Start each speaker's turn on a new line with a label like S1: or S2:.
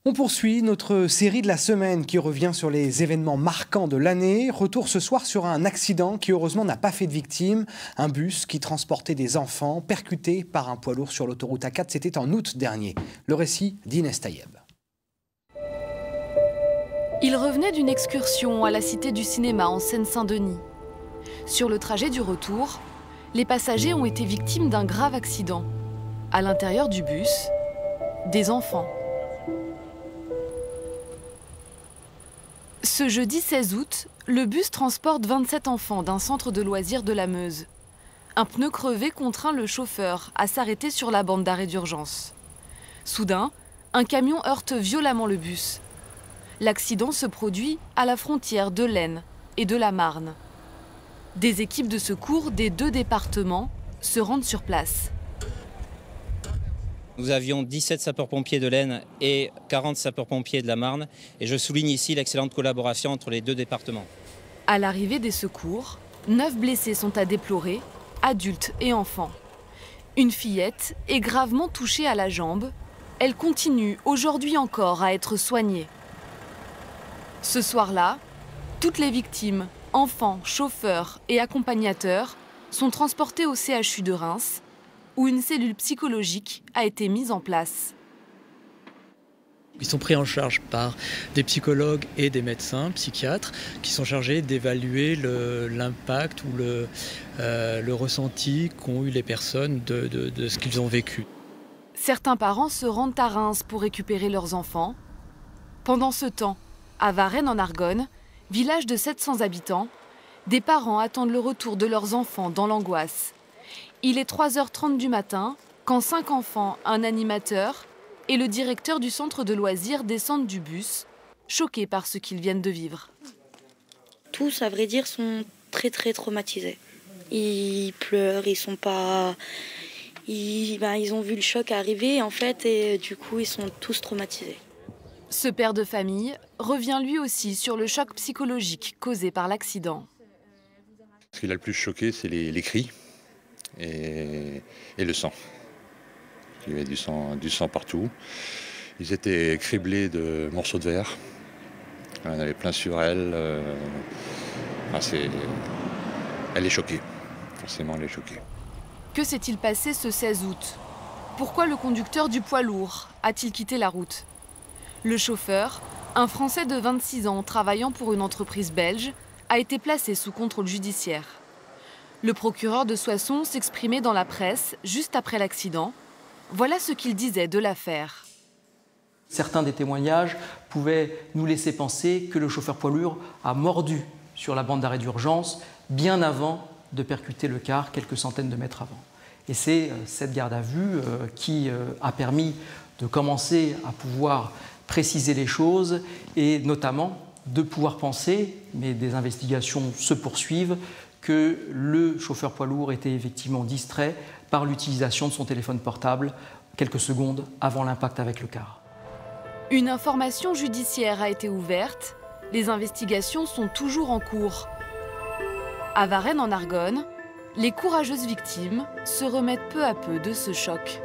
S1: On poursuit notre série de la semaine qui revient sur les événements marquants de l'année. Retour ce soir sur un accident qui heureusement n'a pas fait de victimes. Un bus qui transportait des enfants percuté par un poids lourd sur l'autoroute A4. C'était en août dernier. Le récit d'Inès Tayeb.
S2: Il revenait d'une excursion à la Cité du Cinéma en Seine-Saint-Denis. Sur le trajet du retour, les passagers ont été victimes d'un grave accident. À l'intérieur du bus, des enfants. Ce jeudi 16 août, le bus transporte 27 enfants d'un centre de loisirs de la Meuse. Un pneu crevé contraint le chauffeur à s'arrêter sur la bande d'arrêt d'urgence. Soudain, un camion heurte violemment le bus. L'accident se produit à la frontière de l'Aisne et de la Marne. Des équipes de secours des deux départements se rendent sur place.
S3: Nous avions 17 sapeurs-pompiers de l'Aisne et 40 sapeurs-pompiers de la Marne. Et je souligne ici l'excellente collaboration entre les deux départements.
S2: À l'arrivée des secours, 9 blessés sont à déplorer, adultes et enfants. Une fillette est gravement touchée à la jambe. Elle continue aujourd'hui encore à être soignée. Ce soir-là, toutes les victimes, enfants, chauffeurs et accompagnateurs, sont transportés au CHU de Reims, où une cellule psychologique a été mise en place.
S4: Ils sont pris en charge par des psychologues et des médecins, psychiatres, qui sont chargés d'évaluer l'impact ou le ressenti qu'ont eu les personnes de ce qu'ils ont vécu.
S2: Certains parents se rendent à Reims pour récupérer leurs enfants. Pendant ce temps, à Varennes en Argonne, village de 700 habitants, des parents attendent le retour de leurs enfants dans l'angoisse. Il est 3h30 du matin quand 5 enfants, un animateur et le directeur du centre de loisirs descendent du bus, choqués par ce qu'ils viennent de vivre.
S5: Tous, à vrai dire, sont très traumatisés. Ils pleurent, ils sont pas... Ils ont vu le choc arriver en fait et du coup ils sont tous traumatisés.
S2: Ce père de famille revient lui aussi sur le choc psychologique causé par l'accident.
S6: Ce qui l'a le plus choqué, c'est les cris et le sang. Il y avait du sang partout. Ils étaient criblés de morceaux de verre. On en avait plein sur elle. Elle est choquée. Forcément, elle est choquée.
S2: Que s'est-il passé ce 16 août? Pourquoi le conducteur du poids lourd a-t-il quitté la route? Le chauffeur, un Français de 26 ans travaillant pour une entreprise belge, a été placé sous contrôle judiciaire. Le procureur de Soissons s'exprimait dans la presse juste après l'accident. Voilà ce qu'il disait de l'affaire.
S7: Certains des témoignages pouvaient nous laisser penser que le chauffeur poids lourd a mordu sur la bande d'arrêt d'urgence bien avant de percuter le car quelques centaines de mètres avant. Et c'est cette garde à vue qui a permis de commencer à pouvoir préciser les choses et notamment de pouvoir penser, mais des investigations se poursuivent, que le chauffeur poids lourd était effectivement distrait par l'utilisation de son téléphone portable quelques secondes avant l'impact avec le car.
S2: Une information judiciaire a été ouverte. Les investigations sont toujours en cours. À Varennes en Argonne, les courageuses victimes se remettent peu à peu de ce choc.